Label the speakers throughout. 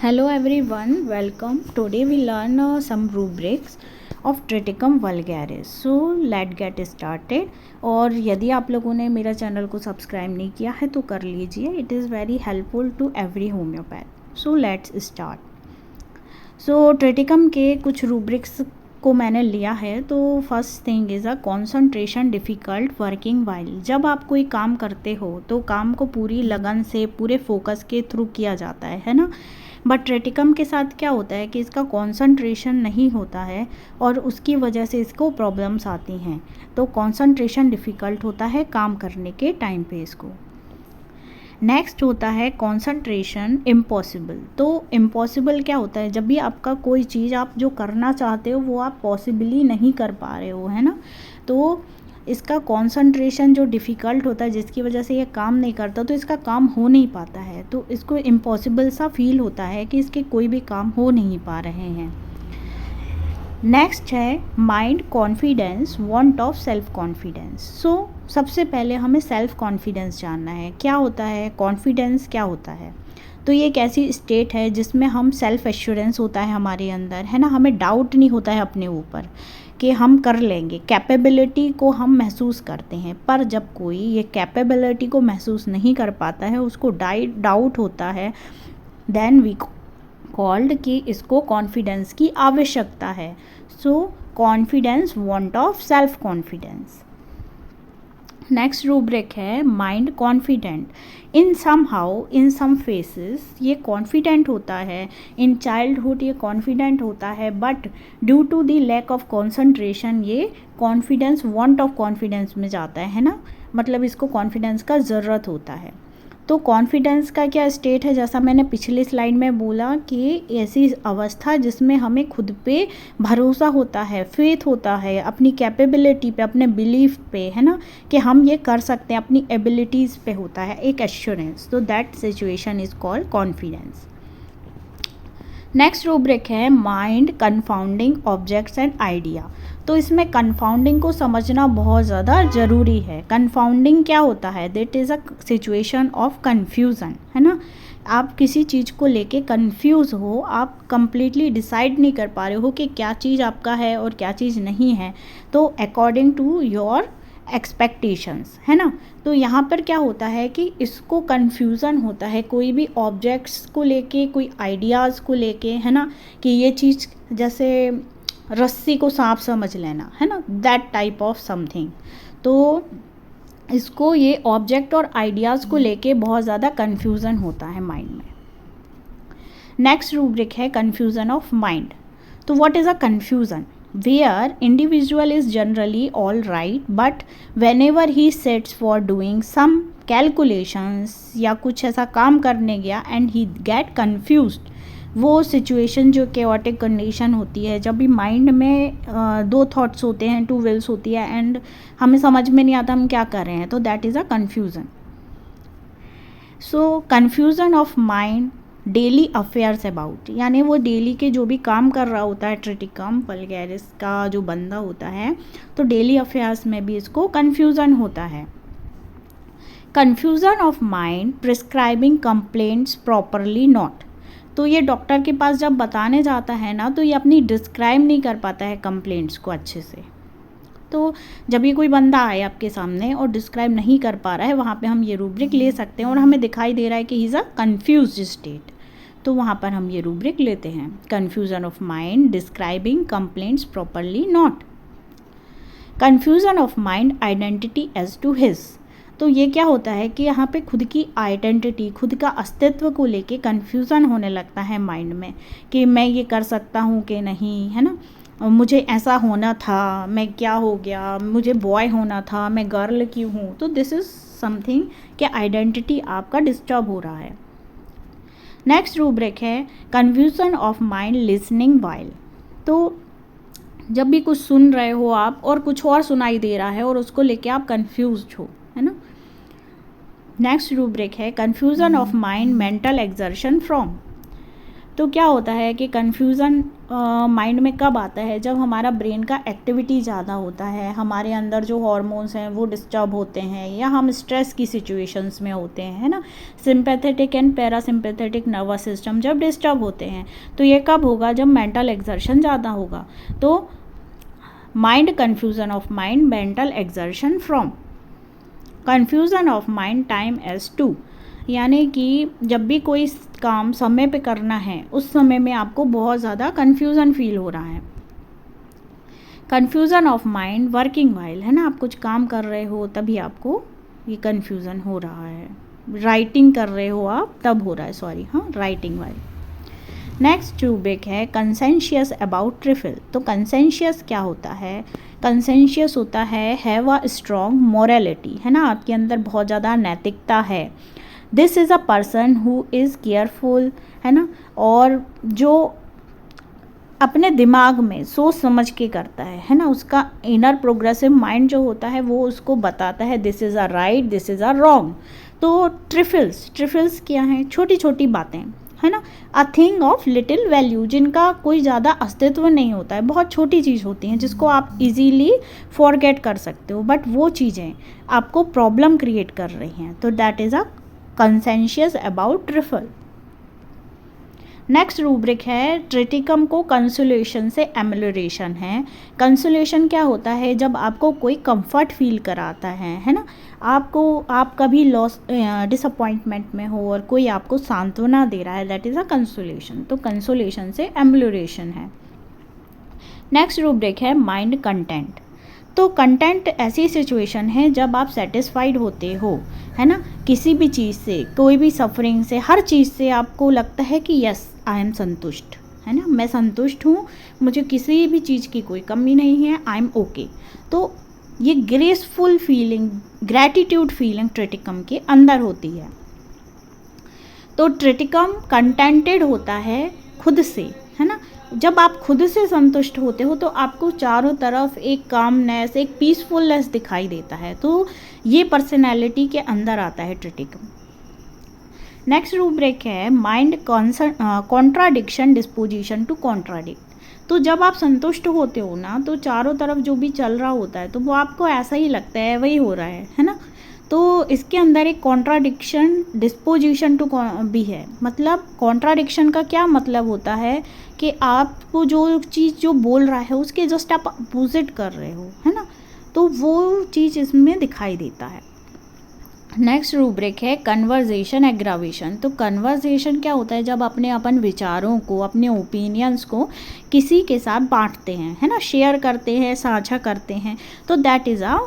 Speaker 1: Hello everyone, welcome. Today we learn some rubrics of Triticum vulgaris. So let's get started. और यदि आप लोगों ने मेरा चैनल को सब्सक्राइब नहीं किया है तो कर लीजिए. It is very helpful to every homeopath. So let's start. So triticum के कुछ रूब्रिक्स को मैंने लिया है. तो first thing is a concentration difficult working while. जब आप कोई काम करते हो तो काम को पूरी लगन से पूरे फोकस के थ्रू किया जाता है ना. बट ट्रिटिकम के साथ क्या होता है कि इसका कॉन्सनट्रेशन नहीं होता है और उसकी वजह से इसको प्रॉब्लम्स आती हैं. तो कॉन्सनट्रेशन डिफ़िकल्ट होता है काम करने के टाइम पे इसको. नेक्स्ट होता है कॉन्सनट्रेशन इम्पॉसिबल. तो इम्पॉसिबल क्या होता है, जब भी आपका कोई चीज़ आप जो करना चाहते हो वो आप पॉसिबली नहीं कर पा रहे हो, है ना. तो इसका कॉन्सनट्रेशन जो डिफ़िकल्ट होता है जिसकी वजह से ये काम नहीं करता तो इसका काम हो नहीं पाता है. तो इसको इम्पॉसिबल सा फील होता है कि इसके कोई भी काम हो नहीं पा रहे हैं. नेक्स्ट है mind confidence want of self confidence. So सबसे पहले हमें सेल्फ कॉन्फिडेंस जानना है. क्या होता है कॉन्फिडेंस, क्या होता है. तो ये एक ऐसी स्टेट है जिसमें हम सेल्फ एश्योरेंस होता है हमारे अंदर, है ना. हमें डाउट नहीं होता है अपने ऊपर कि हम कर लेंगे. कैपेबिलिटी को हम महसूस करते हैं, पर जब कोई ये कैपेबिलिटी को महसूस नहीं कर पाता है, उसको डाउट होता है, देन वी कॉल्ड कि इसको कॉन्फिडेंस की आवश्यकता है. So confidence want of self confidence. Next rubric है mind confident. In somehow in some phases ये कॉन्फिडेंट होता है. इन चाइल्डहुड ये कॉन्फिडेंट होता है, but due to the lack of concentration ये कॉन्फिडेंस वांट ऑफ कॉन्फिडेंस में जाता है ना. मतलब इसको कॉन्फिडेंस का ज़रूरत होता है. तो कॉन्फिडेंस का क्या स्टेट है, जैसा मैंने पिछली स्लाइड में बोला कि ऐसी अवस्था जिसमें हमें खुद पे भरोसा होता है, फेथ होता है अपनी कैपेबिलिटी पे, अपने बिलीफ पे, है ना, कि हम ये कर सकते हैं, अपनी एबिलिटीज़ पे होता है एक एश्योरेंस. तो that situation is called confidence. Next rubric है mind confounding objects and idea. तो इसमें कन्फाउंडिंग को समझना बहुत ज़्यादा ज़रूरी है. कन्फाउंडिंग क्या होता है, that is a situation of confusion, है ना. आप किसी चीज़ को लेके कंफ्यूज हो, आप कंप्लीटली डिसाइड नहीं कर पा रहे हो कि क्या चीज़ आपका है और क्या चीज़ नहीं है. तो अकॉर्डिंग टू योर एक्सपेक्टेशंस, है ना. तो यहाँ पर क्या होता है कि इसको कन्फ्यूज़न होता है कोई भी ऑब्जेक्ट्स को लेके, कोई आइडियाज़ को लेके, है ना, कि ये चीज़ जैसे रस्सी को सांप समझ लेना, है ना, दैट टाइप ऑफ समथिंग. तो इसको ये ऑब्जेक्ट और आइडियाज़ को लेके बहुत ज़्यादा कन्फ्यूज़न होता है माइंड में. नेक्स्ट रूब्रिक है कन्फ्यूज़न ऑफ माइंड. तो what is a confusion, where individual is generally all right but whenever he sets for doing some calculations या कुछ ऐसा काम करने गया and he get confused. वो सिचुएशन जो chaotic कंडीशन होती है, जब भी माइंड में दो थॉट्स होते हैं, टू विल्स होती है एंड हमें समझ में नहीं आता हम क्या कर रहे हैं, तो that is a confusion. So confusion of mind daily affairs about, यानी वो डेली के जो भी काम कर रहा होता है ट्रिटिकम वल्गैरिस का जो बंदा होता है, तो डेली अफेयर्स में भी इसको कन्फ्यूज़न होता है. Confusion of mind prescribing complaints properly not. तो ये डॉक्टर के पास जब बताने जाता है ना, तो ये अपनी डिस्क्राइब नहीं कर पाता है कंप्लेंट्स को अच्छे से. तो जब ये कोई बंदा आए आपके सामने और डिस्क्राइब नहीं कर पा रहा है, वहाँ पे हम ये रूब्रिक ले सकते हैं और हमें दिखाई दे रहा है कि he is a confused state, तो वहाँ पर हम ये रूब्रिक लेते हैं. Confusion of mind describing complaints properly not. Confusion of mind identity as to his. तो ये क्या होता है कि यहाँ पे खुद की आइडेंटिटी, खुद का अस्तित्व को लेके कन्फ्यूज़न होने लगता है माइंड में कि मैं ये कर सकता हूँ कि नहीं, है ना, मुझे ऐसा होना था, मैं क्या हो गया, मुझे बॉय होना था, मैं गर्ल क्यों हूँ. तो दिस इज़ समथिंग कि आइडेंटिटी आपका डिस्टर्ब हो रहा है. नेक्स्ट रूब्रिक है confusion of mind listening while. तो जब भी कुछ सुन रहे हो आप और कुछ और सुनाई दे रहा है और उसको लेके आप कन्फ्यूज्ड हो, है ना. नेक्स्ट रूब्रिक है confusion of mind mental exertion from. तो क्या होता है कि कन्फ्यूज़न माइंड में कब आता है, जब हमारा ब्रेन का एक्टिविटी ज़्यादा होता है, हमारे अंदर जो हार्मोन्स हैं वो डिस्टर्ब होते हैं, या हम स्ट्रेस की सिचुएशंस में होते हैं, है ना। Sympathetic and parasympathetic nervous system जब डिस्टर्ब होते हैं, तो ये कब होगा, जब मेंटल एक्सर्शन ज़्यादा होगा। तो mind, confusion of mind, mental exertion from confusion of mind time as to, यानी कि जब भी कोई काम समय पे करना है उस समय में आपको बहुत ज़्यादा कन्फ्यूज़न फील हो रहा है। Confusion of mind working while, है ना, आप कुछ काम कर रहे हो तभी आपको ये कन्फ्यूज़न हो रहा है। राइटिंग कर रहे हो आप तब हो रहा है, सॉरी, हाँ, राइटिंग वाइल। नेक्स्ट रूब्रिक है कंसेंशियस अबाउट ट्रिफल। तो कंसेंशियस क्या होता है, कंसेंशियस होता है हैव अ स्ट्रॉन्ग मोरालिटी, है ना, आपके अंदर बहुत ज़्यादा नैतिकता है। This is a person who is careful, है ना, और जो अपने दिमाग में सोच समझ के करता है ना, उसका इनर प्रोग्रेसिव माइंड जो होता है वो उसको बताता है this is a right, this is a wrong. तो ट्रिफल्स क्या हैं, छोटी छोटी बातें, है ना, a thing of little value, जिनका कोई ज़्यादा अस्तित्व नहीं होता है, बहुत छोटी चीज़ होती हैं जिसको आप इजीली फॉरगेट कर सकते हो, बट वो चीज़ें आपको प्रॉब्लम क्रिएट कर रही हैं। तो that is a कंसेंशियस about trifle. Next rubric है ट्रिटिकम को कंसोलेशन से एमेलोरेशन है। कंसोलेशन क्या होता है, जब आपको कोई कंफर्ट फील कराता है ना, आप कभी लॉस डिसअपॉइंटमेंट में हो और कोई आपको सांत्वना दे रहा है, दैट इज़ अ कंसोलेशन। तो कंसोलेशन से एमेलोरेशन है। नेक्स्ट रूब्रिक है माइंड कंटेंट। तो कंटेंट ऐसी सिचुएशन है जब आप सेटिस्फाइड होते हो, है ना, किसी भी चीज़ से, कोई भी सफरिंग से, हर चीज़ से आपको लगता है कि यस आई एम संतुष्ट, है ना, मैं संतुष्ट हूँ, मुझे किसी भी चीज़ की कोई कमी नहीं है, आई एम ओके। तो ये graceful feeling, gratitude feeling triticum के अंदर होती है। तो ट्रिटिकम कंटेंटेड होता है खुद से, है ना, जब आप खुद से संतुष्ट होते हो तो आपको चारों तरफ एक कामनेस, एक पीसफुलनेस दिखाई देता है। तो ये पर्सनैलिटी के अंदर आता है ट्रिटिकम। नेक्स्ट रूब्रिक है mind contradiction disposition to contradict. तो जब आप संतुष्ट होते हो ना, तो चारों तरफ जो भी चल रहा होता है तो वो आपको ऐसा ही लगता है वही हो रहा है ना। तो इसके अंदर एक कॉन्ट्राडिक्शन डिस्पोजिशन टू भी है। मतलब कॉन्ट्राडिक्शन का क्या मतलब होता है कि आपको जो चीज़ जो बोल रहा है उसके जस्ट आप अपोजिट कर रहे हो, है ना, तो वो चीज़ इसमें दिखाई देता है। नेक्स्ट रूब्रिक है कन्वर्जेशन एग्रावेशन। तो कन्वर्जेशन क्या होता है, जब अपने अपन विचारों को, अपने ओपिनियंस को किसी के साथ बांटते हैं, है ना, शेयर करते हैं, साझा करते हैं, तो दैट इज़ अ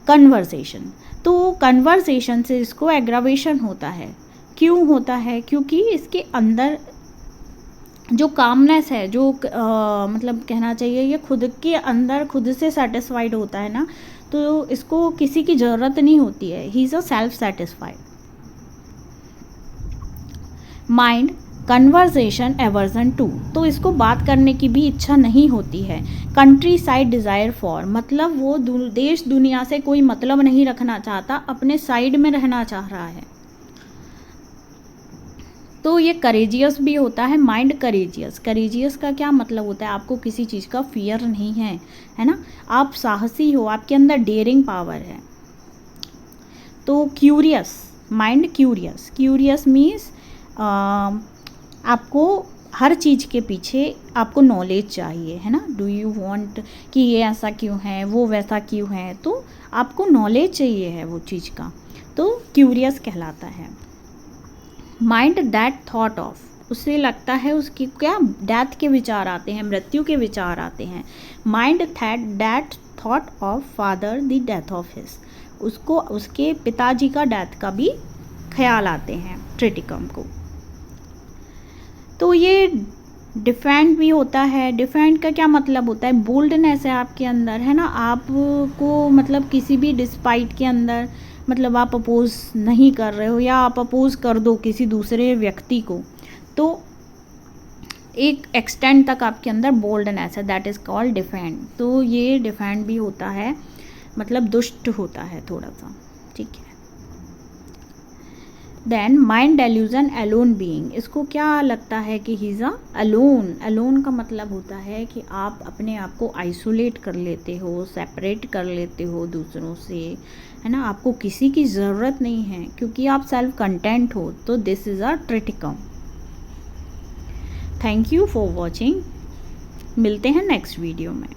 Speaker 1: कन्वर्जेशन। तो कन्वर्सेशन से इसको एग्रावेशन होता है। क्यों होता है, क्योंकि इसके अंदर जो कामनेस है, जो मतलब कहना चाहिए ये खुद के अंदर खुद से सेटिस्फाइड होता है ना, तो इसको किसी की ज़रूरत नहीं होती है, he is a self satisfied. Mind conversation aversion to. तो इसको बात करने की भी इच्छा नहीं होती है। कंट्री साइड डिज़ायर फॉर, मतलब वो देश दुनिया से कोई मतलब नहीं रखना चाहता, अपने साइड में रहना चाह रहा है। तो ये करेजियस भी होता है, माइंड करेजियस। करेजियस का क्या मतलब होता है, आपको किसी चीज़ का फियर नहीं है, है ना, आप साहसी हो, आपके अंदर डेयरिंग पावर है। तो curious, mind curious, curious means आपको हर चीज़ के पीछे आपको नॉलेज चाहिए, है ना, डू यू वांट कि ये ऐसा क्यों है, वो वैसा क्यों है, तो आपको नॉलेज चाहिए है वो चीज़ का, तो क्यूरियस कहलाता है। माइंड दैट थॉट ऑफ, उससे लगता है उसकी क्या डेथ के विचार आते हैं, मृत्यु के विचार आते हैं। Mind that thought of father the death of his, उसको उसके पिताजी का डेथ का भी ख्याल आते हैं ट्रिटिकम को। तो ये डिफेंड भी होता है। डिफेंड का क्या मतलब होता है, बोल्डनेस है आपके अंदर, है ना, आपको मतलब किसी भी डिस्पाइट के अंदर, मतलब आप अपोज नहीं कर रहे हो या आप अपोज कर दो किसी दूसरे व्यक्ति को, तो एक एक्सटेंड तक आपके अंदर बोल्डनेस है, दैट इज़ कॉल्ड डिफेंड। तो ये डिफेंड भी होता है, मतलब दुष्ट होता है थोड़ा सा, ठीक है। Then mind delusion alone being, इसको क्या लगता है कि ही इज़ अलोन। अलोन का मतलब होता है कि आप अपने आप को आइसोलेट कर लेते हो, सेपरेट कर लेते हो दूसरों से, है ना, आपको किसी की ज़रूरत नहीं है क्योंकि आप सेल्फ कंटेंट हो। तो this is a Triticum. Thank you for watching, मिलते हैं नेक्स्ट वीडियो में।